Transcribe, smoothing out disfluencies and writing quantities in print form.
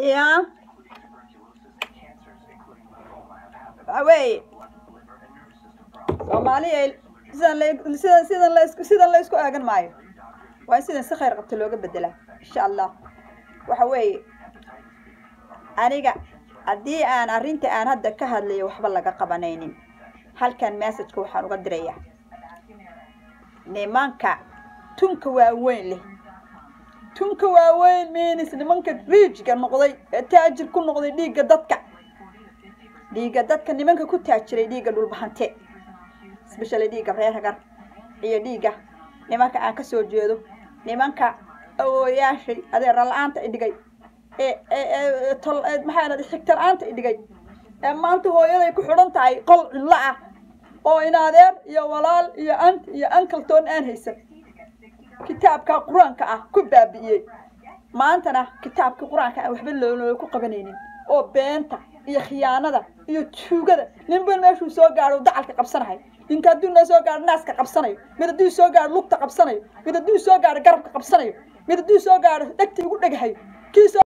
يا أوي Soomaaliya sidan la isku aagan maayo waa sidan si khayr qabto looga bedela insha Allah waxa weey aniga hadii aan arinta aan hadda ka hadlayo waxba laga qabanaynin halkan message ka waxaan uga diraya nimanka tunka waa weyn means nimanka riijka noqday taajir ku noqday dhiiga dadka nimanka ku taajiray dhiiga dhulbahante especially dhiiga reer hagar iyo dhiiga nimanka aan ka soo jeedo nimanka awooyaashay adeer la'aanta idhigay maxaa la xigtar aanta idhigay maanta hooyaday ku xidhan tahay qol cilla ah oo in adeer iyo walaal iyo ant iyo uncle toon aan haysan kitaabka quraanka ah ku baabi'iyay maantana kitaabka quraanka aan waxba loo ku qabanaynin oo beenta iyo khiyaanada iyo tuugada ninba meeshuu soo gaaro dacalka qabsanahay ninka dunna soo gaar naaska qabsanayo mid duu soo gaar lugta qabsanayo mid duu soo gaar garabka qabsanayo mid duu soo gaar dhagti ugu dhagahay kiisa